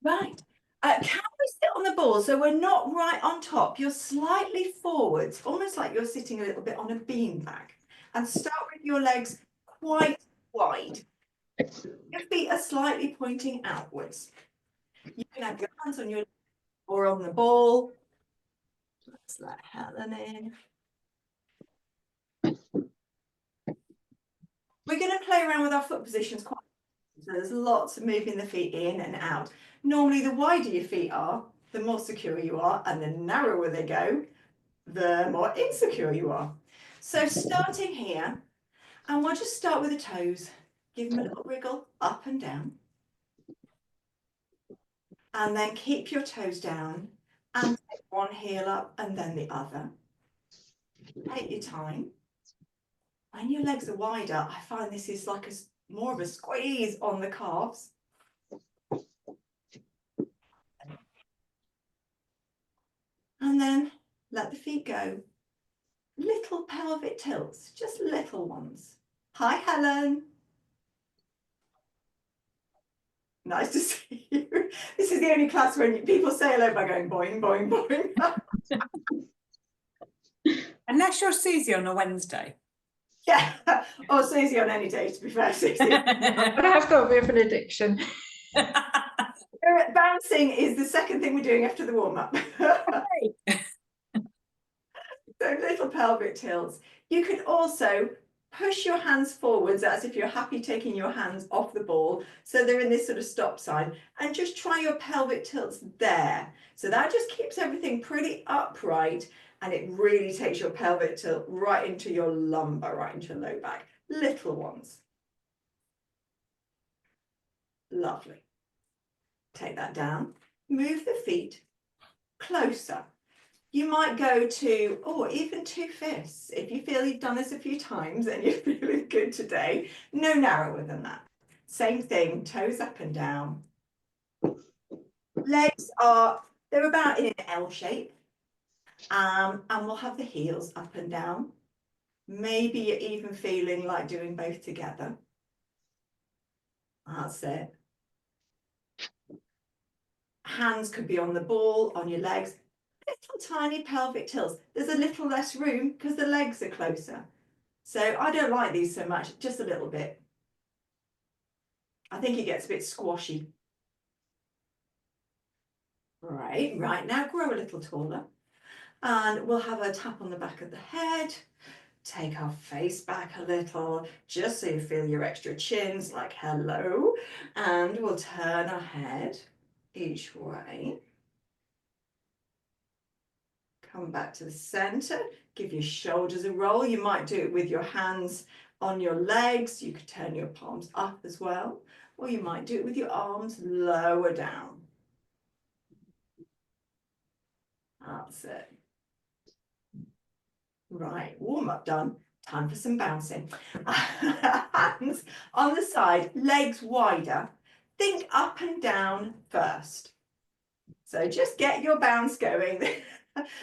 Right. Can we sit on the ball so we're not right on top? You're slightly forwards, almost like you're sitting a little bit on a beanbag. And start with your legs quite wide. Your feet are slightly pointing outwards. You can have your hands on your or on the ball. Let's let Helen in. We're going to play around with our foot positions quite. So there's lots of moving the feet in and out. Normally, the wider your feet are, the more secure you are, and the narrower they go, the more insecure you are. So starting here, and we'll just start with the toes. Give them a little wriggle up and down. And then keep your toes down and take one heel up and then the other. Take your time. When your legs are wider, I find this is like more of a squeeze on the calves. And then let the feet go. Little pelvic tilts, just little ones. Hi, Helen. Nice to see you. This is the only class when people say hello by going boing, boing, boing. Unless you're Susie on a Wednesday. Yeah, or Susie on any day, to be fair, Susie. But I have got a bit of an addiction. Bouncing is the second thing we're doing after the warm-up. So little pelvic tilts. You can also push your hands forwards as if you're happy taking your hands off the ball. So they're in this sort of stop sign, and just try your pelvic tilts there. So that just keeps everything pretty upright, and it really takes your pelvic tilt right into your lumbar, right into your low back. Little ones. Lovely. Take that down. Move the feet closer. You might go to, even 2 fists. If you feel you've done this a few times and you're feeling good today, no narrower than that. Same thing, toes up and down. Legs they're about in an L shape. And we'll have the heels up and down. Maybe you're even feeling like doing both together. That's it. Hands could be on the ball, on your legs. Little tiny pelvic tilts. There's a little less room because the legs are closer. So I don't like these so much, just a little bit. I think it gets a bit squashy. Right now grow a little taller. And we'll have a tap on the back of the head. Take our face back a little, just so you feel your extra chins, like hello. And we'll turn our head each way. Come back to the center, give your shoulders a roll. You might do it with your hands on your legs. You could turn your palms up as well, or you might do it with your arms lower down. That's it. Right, warm up done. Time for some bouncing. Hands on the side, legs wider. Think up and down first. So just get your bounce going.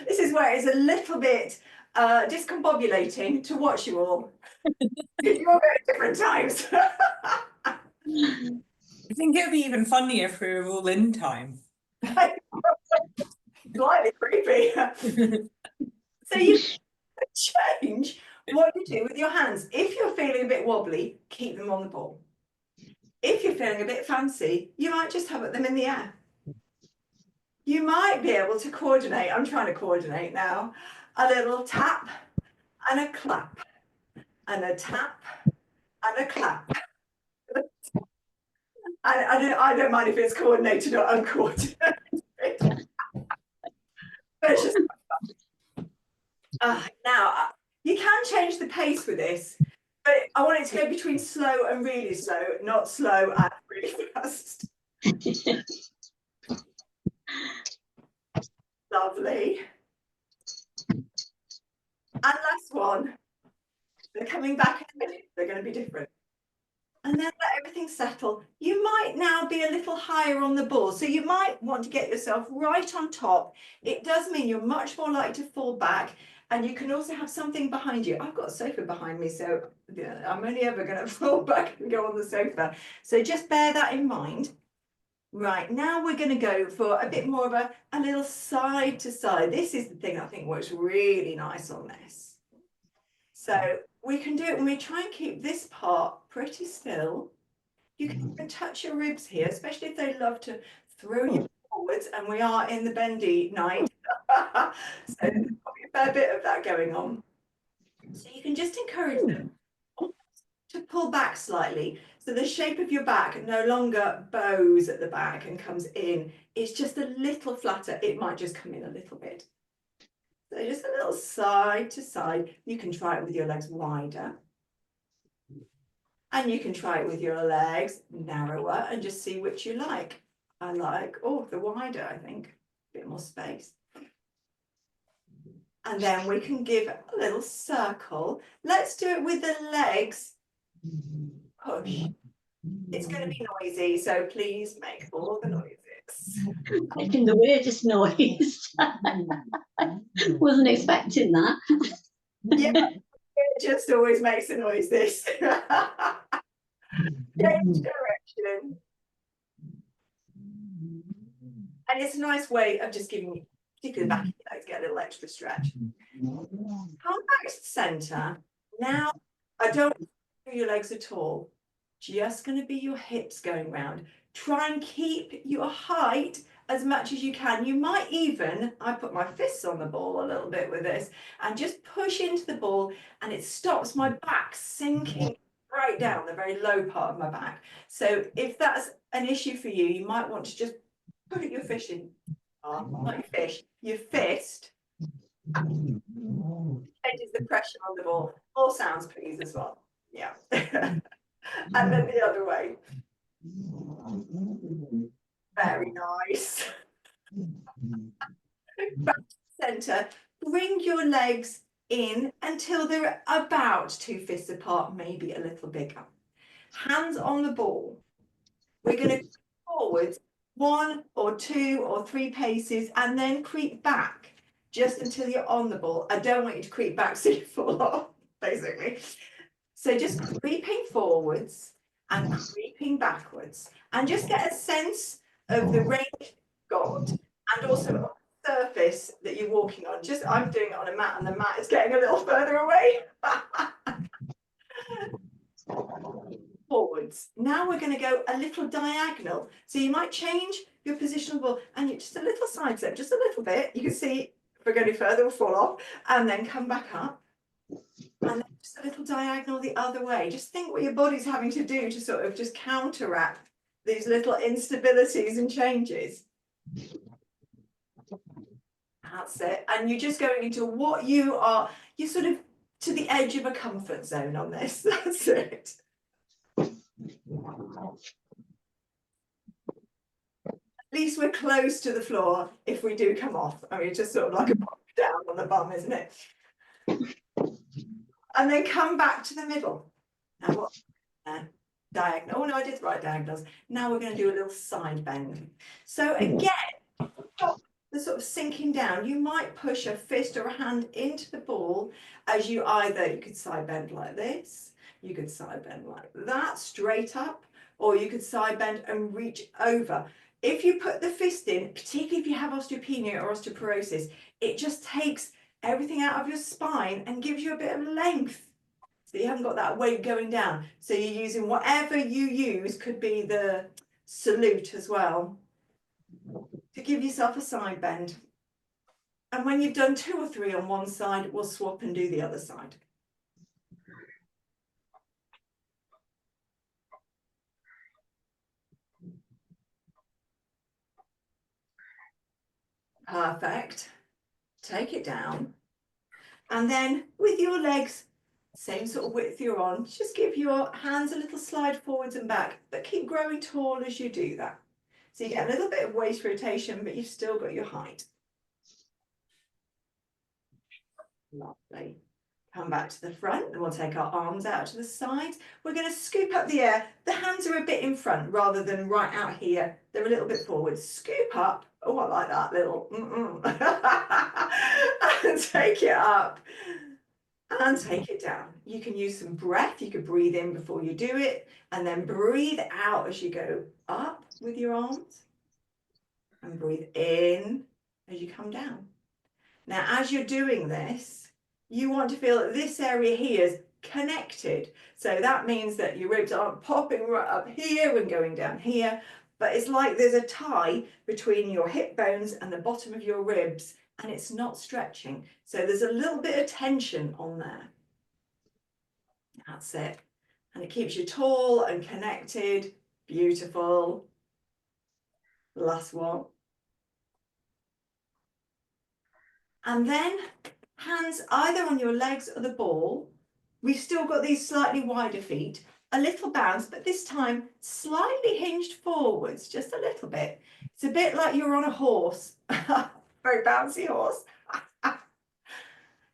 This is where it's a little bit discombobulating to watch you all. You're all at different times. I think it'll be even funnier if we were all in time. Slightly creepy. So you change what you do with your hands. If you're feeling a bit wobbly, keep them on the ball. If you're feeling a bit fancy, you might just have them in the air. You might be able to coordinate. I'm trying to coordinate now. A little tap and a clap, and a tap and a clap. I don't mind if it's coordinated or uncoordinated. But it's just now you can change the pace with this, but I want it to go between slow and really slow, not slow and really fast. Lovely. And last one. They're coming back in a minute. They're going to be different. And then let everything settle. You might now be a little higher on the ball. So you might want to get yourself right on top. It does mean you're much more likely to fall back. And you can also have something behind you. I've got a sofa behind me, so I'm only ever going to fall back and go on the sofa. So just bear that in mind. Right, now we're going to go for a bit more of a little side to side. This is the thing I think works really nice on this. So we can do it when we try and keep this part pretty still. You can even touch your ribs here, especially if they love to throw you forwards, and we are in the bendy night. So there's probably a fair bit of that going on. So you can just encourage them to pull back slightly. So the shape of your back no longer bows at the back and comes in. It's just a little flatter. It might just come in a little bit. So just a little side to side. You can try it with your legs wider. And you can try it with your legs narrower and just see which you like. I like, oh, the wider, I think. A bit more space. And then we can give a little circle. Let's do it with the legs. Push. It's going to be noisy, so please make all the noises. Making the weirdest noise. Wasn't expecting that. Yeah, it just always makes a noise, this. Change direction. And it's a nice way of just giving you, particularly the back of your legs, get a little extra stretch. Come back to centre. Now, I don't do your legs at all. Just going to be your hips going round. Try and keep your height as much as you can. You might even, I put my fists on the ball a little bit with this, and just push into the ball, and it stops my back sinking right down the very low part of my back. So if that's an issue for you, you might want to just put your fish in, not your fish, your fist. Changes the pressure on the ball. All sounds please as well. Yeah. And then the other way. Very nice. Back to centre. Bring your legs in until they're about 2 fists apart, maybe a little bigger. Hands on the ball. We're going to go forwards 1 or 2 or 3 paces and then creep back just until you're on the ball. I don't want you to creep back so you fall off, basically. So just creeping forwards and creeping backwards, and just get a sense of the range you've got, and also on the surface that you're walking on. Just, I'm doing it on a mat, and the mat is getting a little further away. Forwards. Now we're going to go a little diagonal. So you might change your position of the ball, and you just a little side step, just a little bit. You can see if we're going any further, we'll fall off, and then come back up. And then just a little diagonal the other way. Just think what your body's having to do to sort of just counteract these little instabilities and changes. That's it. And you're just going into what you are, you're sort of to the edge of a comfort zone on this. That's it. At least we're close to the floor if we do come off. I mean, it's just sort of like a pop down on the bum, isn't it? And then come back to the middle. Now what? Diagonal. Oh no, I did write diagonals. Now we're going to do a little side bend. So again, the sort of sinking down, you might push a fist or a hand into the ball as you could side bend like this, you could side bend like that, straight up, or you could side bend and reach over. If you put the fist in, particularly if you have osteopenia or osteoporosis, it just takes everything out of your spine and gives you a bit of length. So you haven't got that weight going down. So you're using whatever you use, could be the salute as well, to give yourself a side bend. And when you've done 2 or 3 on one side, we'll swap and do the other side. Perfect. Take it down. And then with your legs, same sort of width you're on, just give your hands a little slide forwards and back, but keep growing tall as you do that. So you get a little bit of waist rotation, but you've still got your height. Lovely. Come back to the front, and we'll take our arms out to the sides. We're going to scoop up the air. The hands are a bit in front rather than right out here. They're a little bit forward. Scoop up. Oh, I like that little. And take it up. and take it down. You can use some breath. You could breathe in before you do it, and then breathe out as you go up with your arms, and breathe in as you come down. Now, as you're doing this, you want to feel that this area here is connected. So that means that your ribs aren't popping right up here and going down here, but it's like there's a tie between your hip bones and the bottom of your ribs, and it's not stretching. So there's a little bit of tension on there. That's it. And it keeps you tall and connected. Beautiful. Last one. And then hands either on your legs or the ball. We've still got these slightly wider feet, a little bounce, but this time slightly hinged forwards, just a little bit. It's a bit like you're on a horse, very bouncy horse.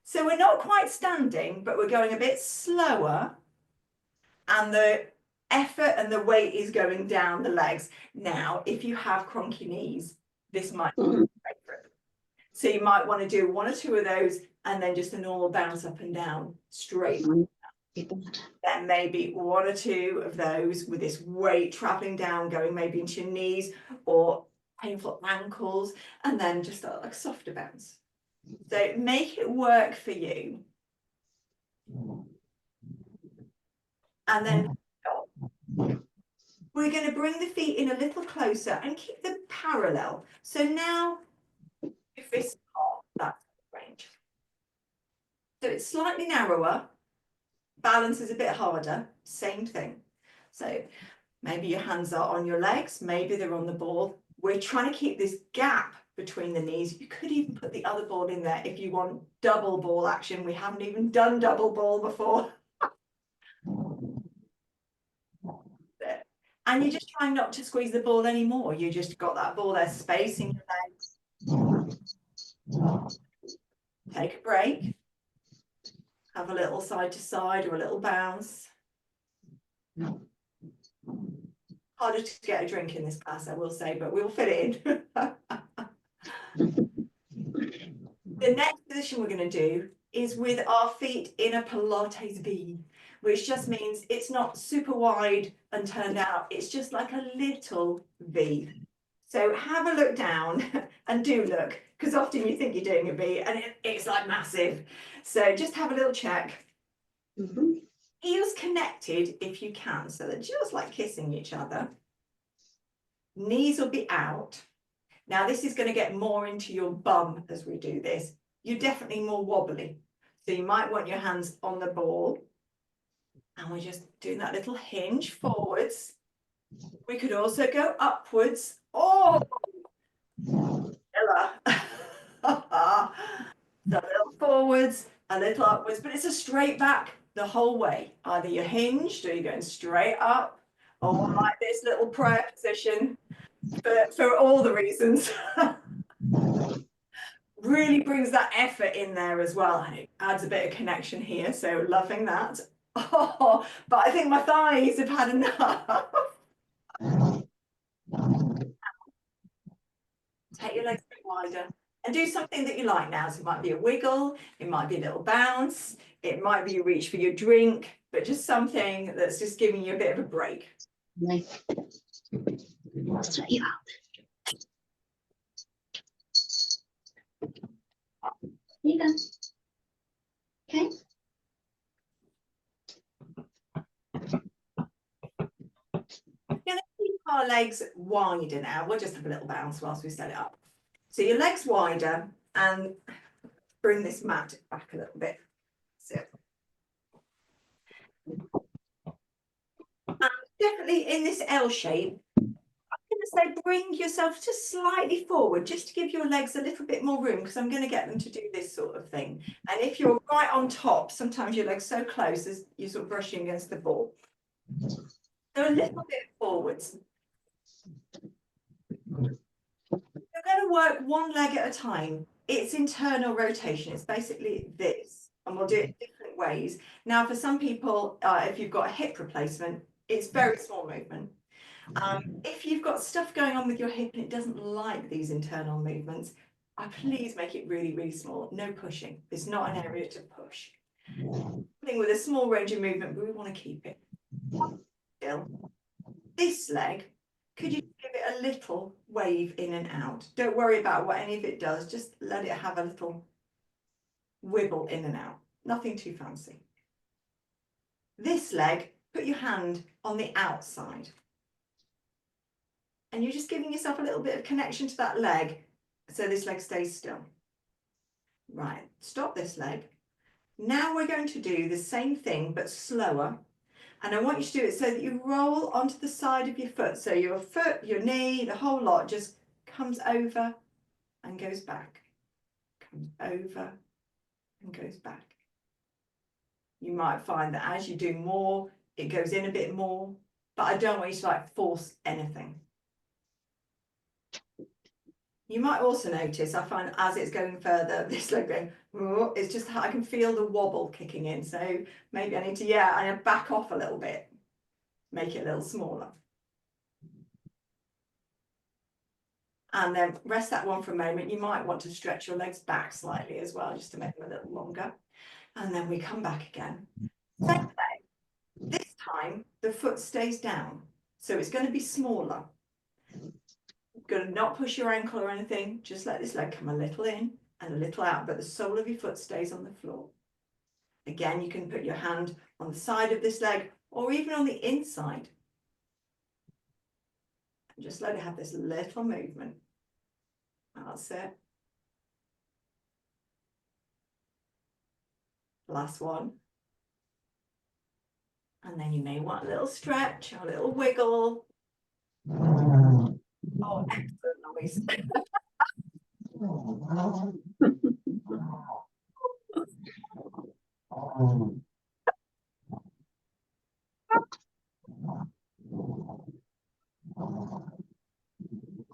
So we're not quite standing, but we're going a bit slower, and the effort and the weight is going down the legs. Now, if you have cronky knees, this might be your favorite. So you might want to do 1 or 2 of those, and then just a normal bounce up and down straight. Then maybe 1 or 2 of those with this weight traveling down, going maybe into your knees or painful ankles, and then just a softer bounce. So make it work for you. And then we're going to bring the feet in a little closer and keep them parallel. So now your fists are that range. So it's slightly narrower. Balance is a bit harder. Same thing. So maybe your hands are on your legs. Maybe they're on the ball. We're trying to keep this gap between the knees. You could even put the other ball in there if you want double ball action. We haven't even done double ball before. And you're just trying not to squeeze the ball anymore. You just got that ball there, spacing your legs. Take a break. Have a little side to side or a little bounce. Harder to get a drink in this class, I will say, but we'll fit it in. The next position we're going to do is with our feet in a Pilates V, which just means it's not super wide and turned out. It's just like a little V. So have a look down and do look, because often you think you're doing a V and it's like massive. So just have a little check. Heels connected if you can, so they're just like kissing each other. Knees will be out. Now this is going to get more into your bum as we do this. You're definitely more wobbly. So you might want your hands on the ball. And we're just doing that little hinge forwards. We could also go upwards. Oh, a little forwards, a little upwards, but it's a straight back the whole way. Either you're hinged or you're going straight up, or like this little prayer position for all the reasons. Really brings that effort in there as well, and it adds a bit of connection here, so loving that. Oh, but I think my thighs have had enough. Take your legs a bit wider and do something that you like now. So it might be a wiggle, it might be a little bounce, it might be you reach for your drink, but just something that's just giving you a bit of a break. Straight you out. There you go. Okay. We're going to keep our legs wider now. We'll just have a little bounce whilst we set it up. So your legs wider, and bring this mat back a little bit. So. And definitely in this L shape, I'm going to say bring yourself just slightly forward, just to give your legs a little bit more room, because I'm going to get them to do this sort of thing. And if you're right on top, sometimes your legs so close as you're sort of brushing against the ball. So a little bit forwards. You're going to work one leg at a time. It's internal rotation. It's basically this, and we'll do it in different ways. Now, for some people, if you've got a hip replacement, it's very small movement. If you've got stuff going on with your hip and it doesn't like these internal movements, please make it really, really small. No pushing. It's not an area to push. Thing with a small range of movement, but we want to keep it still. This leg, could you give it a little wave in and out? Don't worry about what any of it does, just let it have a little wibble in and out. Nothing too fancy. This leg, put your hand on the outside. And you're just giving yourself a little bit of connection to that leg, so this leg stays still. Right, stop this leg. Now we're going to do the same thing, but slower. And I want you to do it so that you roll onto the side of your foot. So your foot, your knee, the whole lot just comes over and goes back. Comes over and goes back. You might find that as you do more, it goes in a bit more, but I don't want you to like force anything. You might also notice, I find as it's going further, this leg going, oh, it's just, I can feel the wobble kicking in. So maybe I need to, I need to back off a little bit, make it a little smaller. And then rest that one for a moment. You might want to stretch your legs back slightly as well, just to make them a little longer. And then we come back again. Same thing. This time, the foot stays down. So it's going to be smaller. Going to not push your ankle or anything, just let this leg come a little in and a little out, but the sole of your foot stays on the floor. Again, you can put your hand on the side of this leg or even on the inside. And just let it have this little movement. That's it. Last one. And then you may want a little stretch or a little wiggle. Oh, excellent noise.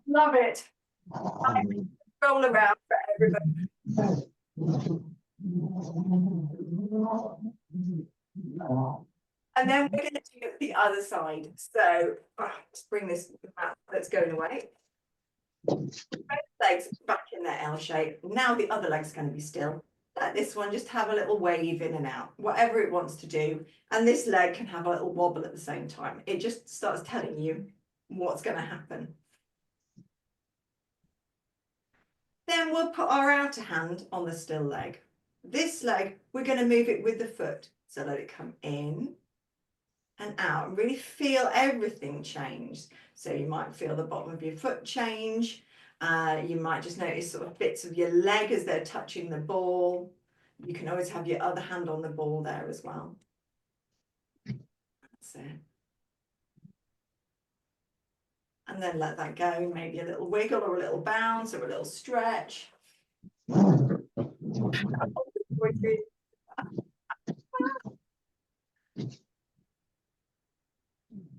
Love it. Roll around for everybody. And then we're going to do the other side. So let's bring this mat that's going away. Both legs back in their L shape. Now the other leg's going to be still. Let this one just have a little wave in and out, whatever it wants to do. And this leg can have a little wobble at the same time. It just starts telling you what's going to happen. Then we'll put our outer hand on the still leg. This leg, we're going to move it with the foot. So let it come in and out and really feel everything change. So you might feel the bottom of your foot change. You might just notice sort of bits of your leg as they're touching the ball. You can always have your other hand on the ball there as well. That's it. And then let that go, maybe a little wiggle or a little bounce or a little stretch.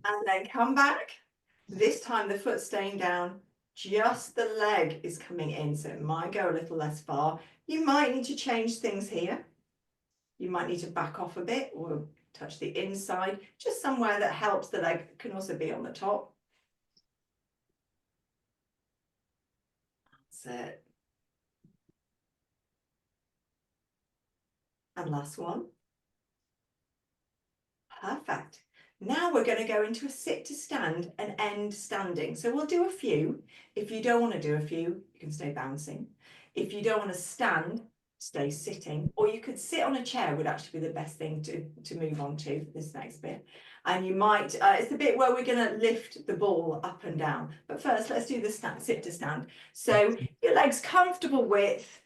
And then come back. This time the foot's staying down, just the leg is coming in, so it might go a little less far. You might need to change things here. You might need to back off a bit or touch the inside, just somewhere that helps. The leg can also be on the top. That's it. And last one. Perfect. Now we're going to go into a sit to stand and end standing. So we'll do a few. If you don't want to do a few, you can stay bouncing. If you don't want to stand, stay sitting. Or you could sit on a chair would actually be the best thing to move on to for this next bit. And you might, it's the bit where we're going to lift the ball up and down. But first, let's do the sit to stand. So your legs comfortable width.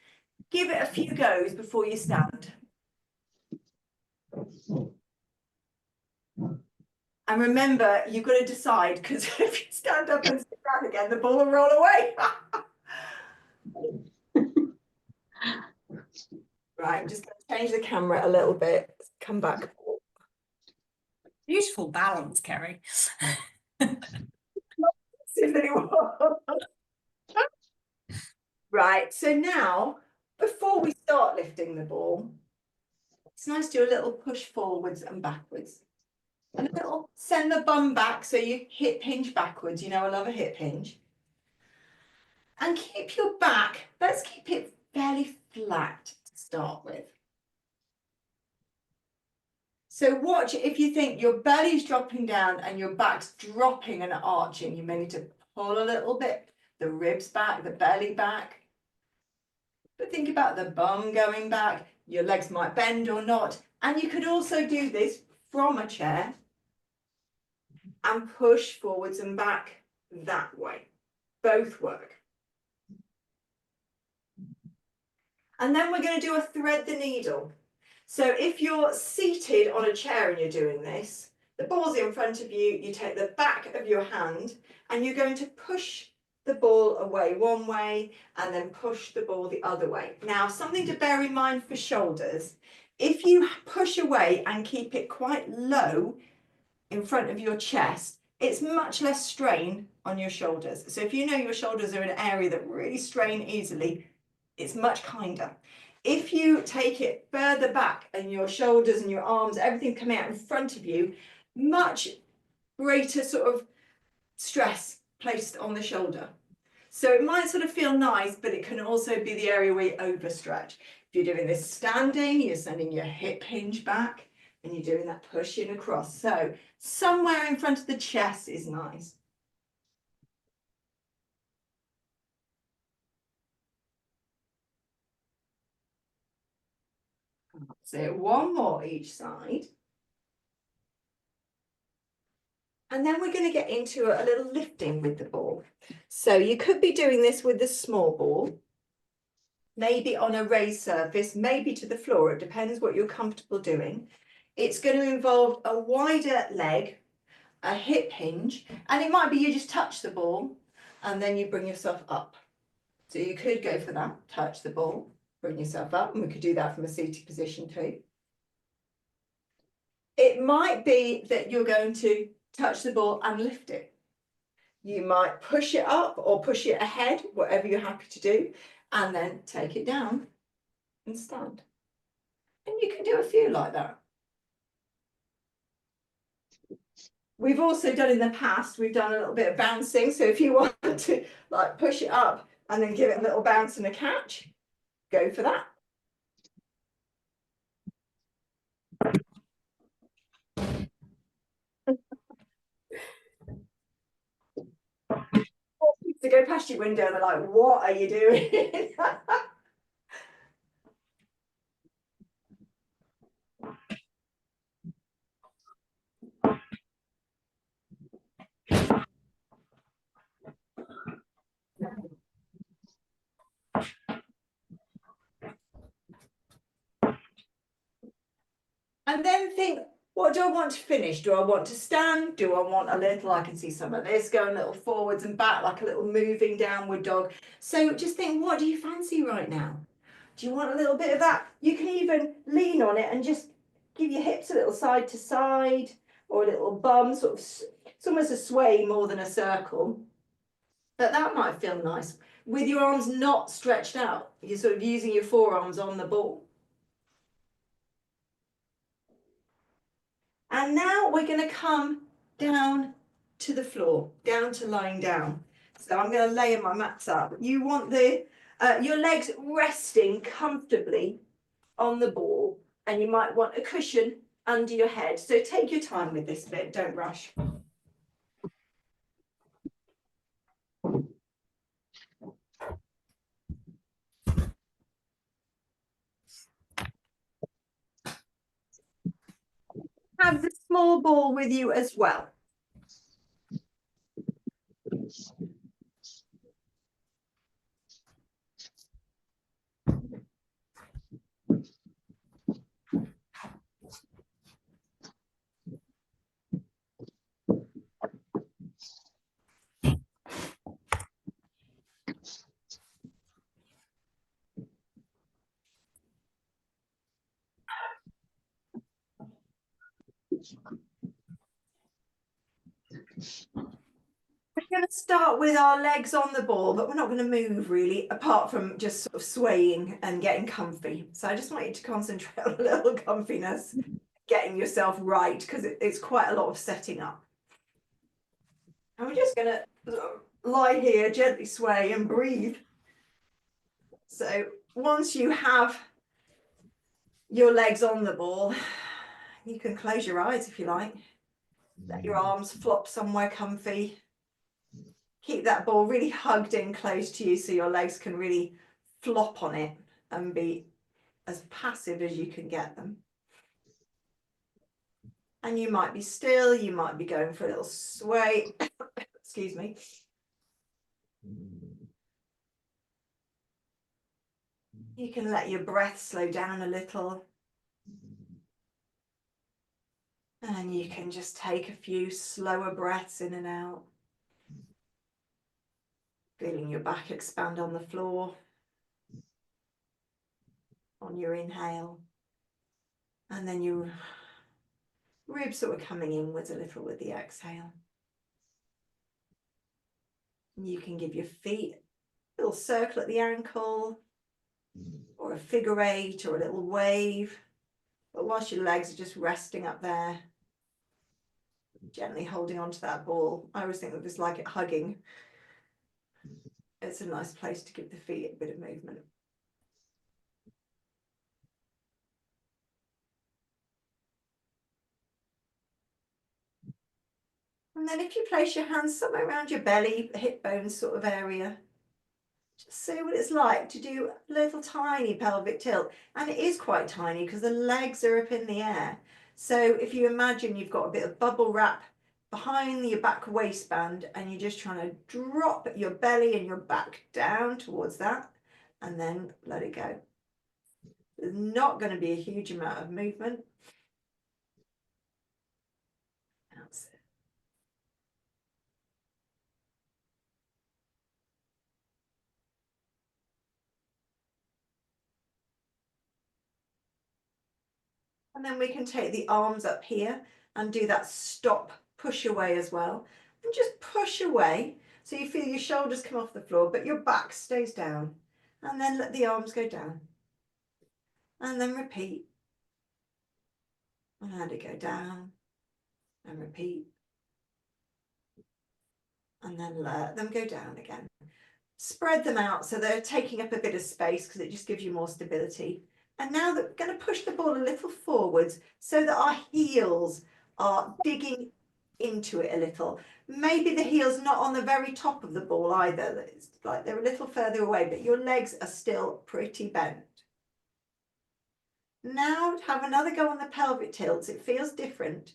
Give it a few goes before you stand. And remember, you've got to decide, because if you stand up and sit down again, the ball will roll away. Right, I'm just going to change the camera a little bit. Come back. Beautiful balance, Kerry. Right, so now, before we start lifting the ball, it's nice to do a little push forwards and backwards. And a little send the bum back so you hip hinge backwards. You know, I love a hip hinge. And keep your back, let's keep it fairly flat to start with. So watch if you think your belly's dropping down and your back's dropping and arching, you may need to pull a little bit, the ribs back, the belly back. But think about the bum going back, your legs might bend or not. And you could also do this from a chair and push forwards and back that way. Both work. And then we're going to do a thread the needle. So if you're seated on a chair and you're doing this, the ball's in front of you, you take the back of your hand and you're going to push the ball away one way and then push the ball the other way. Now, something to bear in mind for shoulders, if you push away and keep it quite low in front of your chest, it's much less strain on your shoulders. So if you know your shoulders are an area that really strain easily, it's much kinder. If you take it further back and your shoulders and your arms, everything coming out in front of you, much greater sort of stress placed on the shoulder. So it might sort of feel nice, but it can also be the area where you overstretch. If you're doing this standing, you're sending your hip hinge back and you're doing that pushing across. So somewhere in front of the chest is nice. So one more each side. And then we're going to get into a little lifting with the ball. So you could be doing this with the small ball, maybe on a raised surface, maybe to the floor. It depends what you're comfortable doing. It's going to involve a wider leg, a hip hinge, and it might be you just touch the ball and then you bring yourself up. So you could go for that, touch the ball, bring yourself up, and we could do that from a seated position too. It might be that you're going to touch the ball and lift it. You might push it up or push it ahead, whatever you're happy to do, and then take it down and stand. And you can do a few like that. We've also done in the past, we've done a little bit of bouncing. So if you want to like push it up and then give it a little bounce and a catch, go for that. To go past your window, they're like, what are you doing? And then think, what do I want to finish? Do I want to stand? Do I want a little, I can see some of this going a little forwards and back, like a little moving downward dog. So just think, what do you fancy right now? Do you want a little bit of that? You can even lean on it and just give your hips a little side to side or a little bum, sort of, it's almost a sway more than a circle. But that might feel nice. With your arms not stretched out, you're sort of using your forearms on the ball. And now we're going to come down to the floor, down to lying down. So I'm going to lay my mats up. You want the your legs resting comfortably on the ball, and you might want a cushion under your head. So take your time with this bit, don't rush. Have the small ball with you as well. We're going to start with our legs on the ball, but we're not going to move really, apart from just sort of swaying and getting comfy. So I just want you to concentrate on a little comfiness, getting yourself right, because it's quite a lot of setting up. And we're just going to lie here, gently sway and breathe. So once you have your legs on the ball, You can close your eyes if you like. Let your arms flop somewhere comfy. Keep that ball really hugged in close to you so your legs can really flop on it and be as passive as you can get them. And you might be still, you might be going for a little sway. Excuse me. You can let your breath slow down a little. And you can just take a few slower breaths in and out. Feeling your back expand on the floor. On your inhale. And then your ribs sort of coming inwards a little with the exhale. And you can give your feet a little circle at the ankle, or a figure eight, or a little wave. But whilst your legs are just resting up there, gently holding onto that ball. I always think of this like it hugging. It's a nice place to give the feet a bit of movement. And then if you place your hands somewhere around your belly, hip bone sort of area, just see what it's like to do a little tiny pelvic tilt. And it is quite tiny because the legs are up in the air. So if you imagine you've got a bit of bubble wrap behind your back waistband and you're just trying to drop your belly and your back down towards that and then let it go. There's not going to be a huge amount of movement. That's it. And then we can take the arms up here and do that stop, push away as well. And just push away so you feel your shoulders come off the floor, but your back stays down. And then let the arms go down. And then repeat. And let it go down. And repeat. And then let them go down again. Spread them out so they're taking up a bit of space because it just gives you more stability. And now we're going to push the ball a little forwards so that our heels are digging into it a little. Maybe the heel's not on the very top of the ball either. It's like they're a little further away, but your legs are still pretty bent. Now have another go on the pelvic tilts. It feels different.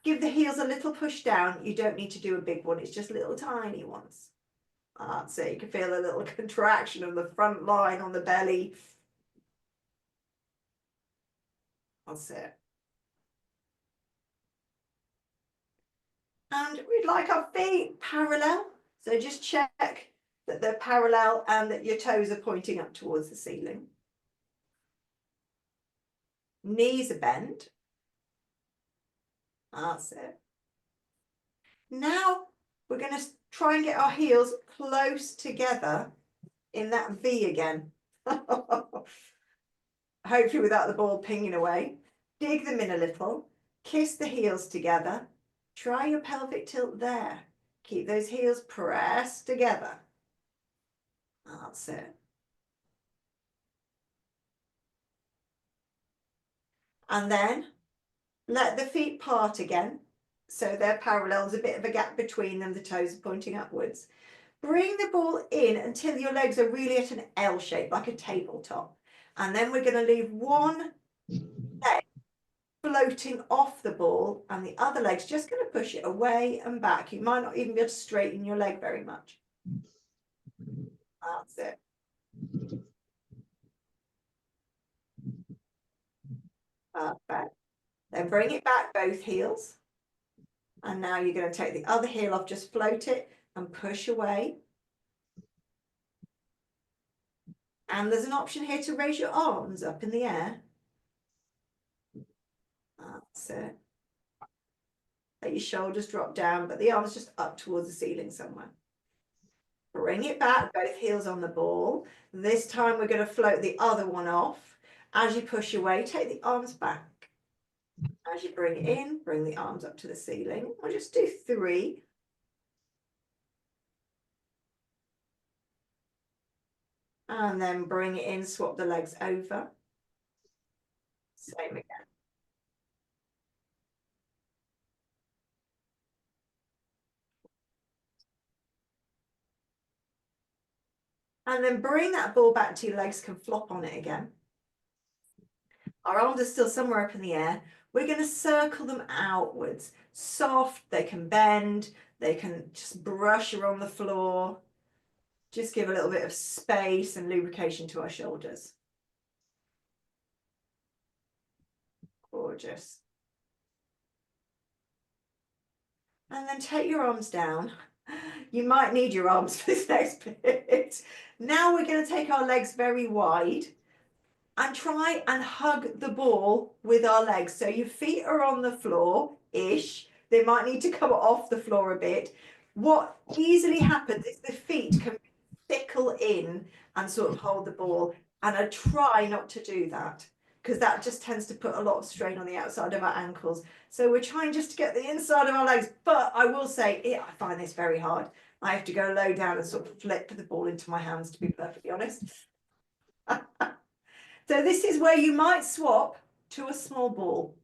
Give the heels a little push down. You don't need to do a big one. It's just little tiny ones. That's it. You can feel a little contraction of the front line on the belly. That's it. And we'd like our feet parallel. So just check that they're parallel and that your toes are pointing up towards the ceiling. Knees are bent. That's it. Now we're going to try and get our heels close together in that V again. Hopefully without the ball pinging away. Dig them in a little. Kiss the heels together. Try your pelvic tilt there. Keep those heels pressed together. That's it. And then let the feet part again. So they're parallel, there's a bit of a gap between them, the toes are pointing upwards. Bring the ball in until your legs are really at an L shape, like a tabletop. And then we're going to leave one leg floating off the ball and the other leg's just going to push it away and back. You might not even be able to straighten your leg very much. That's it. Perfect. Then bring it back, both heels. And now you're going to take the other heel off, just float it and push away. And there's an option here to raise your arms up in the air. That's it. Let your shoulders drop down, but the arms just up towards the ceiling somewhere. Bring it back, both heels on the ball. This time we're going to float the other one off. As you push away, take the arms back. As you bring it in, bring the arms up to the ceiling. We'll just do 3. And then bring it in, swap the legs over. Same again. And then bring that ball back to your legs, can flop on it again. Our arms are still somewhere up in the air. We're going to circle them outwards. Soft, they can bend, they can just brush around the floor. Just give a little bit of space and lubrication to our shoulders. Gorgeous. And then take your arms down. You might need your arms for this next bit. Now we're going to take our legs very wide and try and hug the ball with our legs. So your feet are on the floor-ish. They might need to come off the floor a bit. What easily happens is the feet can tickle in and sort of hold the ball. And I try not to do that because that just tends to put a lot of strain on the outside of our ankles. So we're trying just to get the inside of our legs. But I will say, I find this very hard. I have to go low down and sort of flip the ball into my hands, to be perfectly honest. So this is where you might swap to a small ball.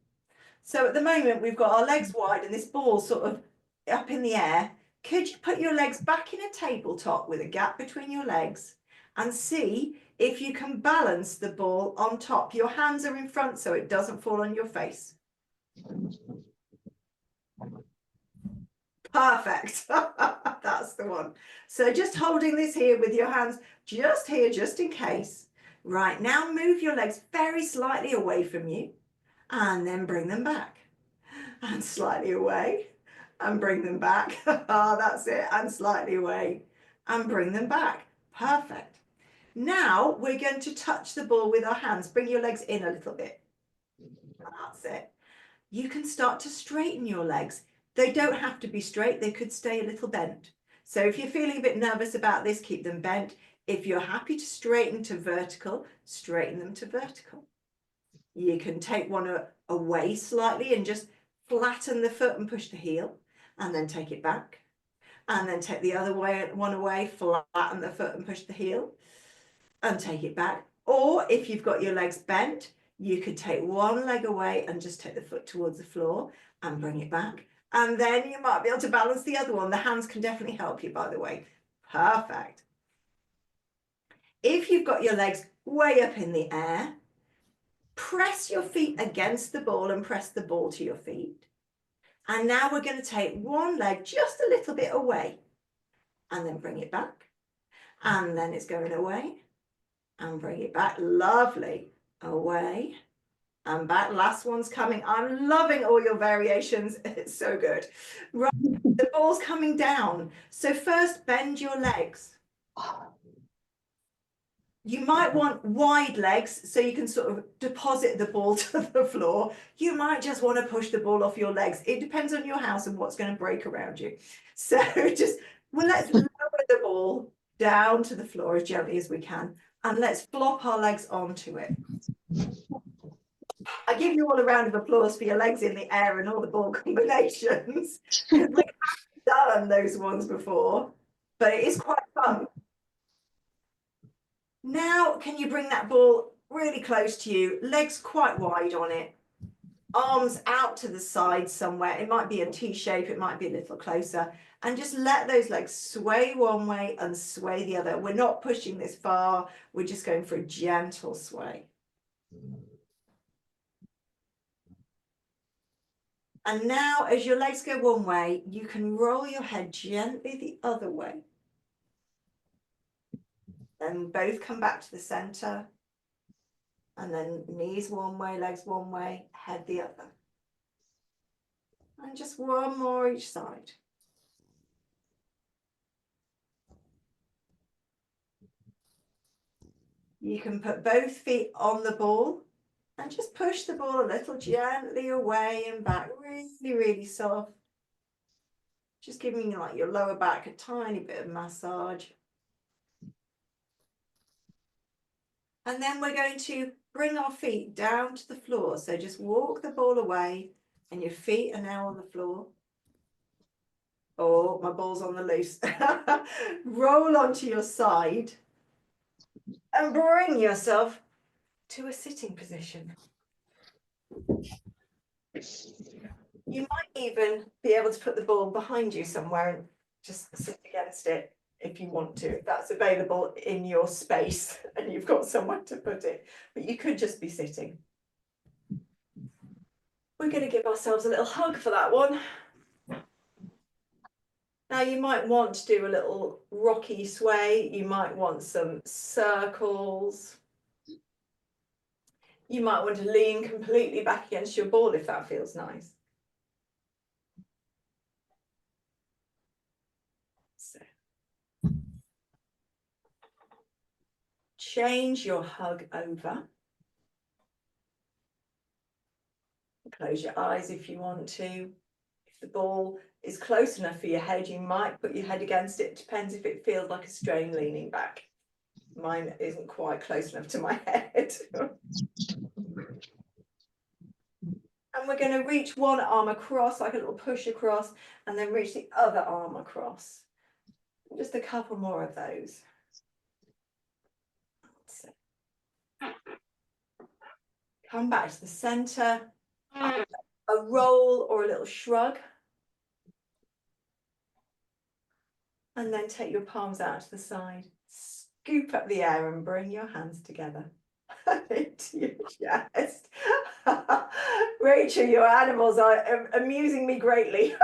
So at the moment, we've got our legs wide and this ball sort of up in the air. Could you put your legs back in a tabletop with a gap between your legs and see if you can balance the ball on top? Your hands are in front so it doesn't fall on your face. Perfect. That's the one. So just holding this here with your hands just here, just in case. Right, now move your legs very slightly away from you and then bring them back. And slightly away and bring them back. That's it. And slightly away and bring them back. Perfect. Now we're going to touch the ball with our hands. Bring your legs in a little bit. That's it. You can start to straighten your legs. They don't have to be straight. They could stay a little bent. So if you're feeling a bit nervous about this, keep them bent. If you're happy to straighten to vertical, straighten them to vertical. You can take one away slightly and just flatten the foot and push the heel, and then take it back. And then take the other one away, flatten the foot and push the heel, and take it back. Or if you've got your legs bent, you could take one leg away and just take the foot towards the floor and bring it back. And then you might be able to balance the other one. The hands can definitely help you, by the way. Perfect. If you've got your legs way up in the air, press your feet against the ball and press the ball to your feet. And now we're going to take one leg just a little bit away and then bring it back. And then it's going away and bring it back. Lovely. Away and back. Last one's coming. I'm loving all your variations. It's so good. Right. The ball's coming down. So first bend your legs. You might want wide legs so you can sort of deposit the ball to the floor. You might just want to push the ball off your legs. It depends on your house and what's going to break around you. So let's lower the ball down to the floor as gently as we can. And let's flop our legs onto it. I give you all a round of applause for your legs in the air and all the ball combinations. We've done those ones before, but it is quite fun. Now, can you bring that ball really close to you, legs quite wide on it, arms out to the side somewhere. It might be a T shape, it might be a little closer, and just let those legs sway one way and sway the other. We're not pushing this far, we're just going for a gentle sway. And now, as your legs go one way, you can roll your head gently the other way. And both come back to the center. And then knees one way, legs one way, head the other. And just one more each side. You can put both feet on the ball and just push the ball a little gently away and back, really, really soft. Just giving you like your lower back a tiny bit of massage. And then we're going to bring our feet down to the floor. So just walk the ball away and your feet are now on the floor. Oh, my ball's on the loose. Roll onto your side and bring yourself to a sitting position. You might even be able to put the ball behind you somewhere and just sit against it. if you want to, if that's available in your space and you've got somewhere to put it, but you could just be sitting. We're going to give ourselves a little hug for that one. Now you might want to do a little rocky sway, you might want some circles. You might want to lean completely back against your ball if that feels nice. So. Change your hug over. Close your eyes if you want to. If the ball is close enough for your head, you might put your head against it. Depends if it feels like a strain leaning back. Mine isn't quite close enough to my head. And we're going to reach one arm across, like a little push across, and then reach the other arm across. Just a couple more of those. Come back to the center. A roll or a little shrug. And then take your palms out to the side. Scoop up the air and bring your hands together into your chest. Rachel, your animals are amusing me greatly.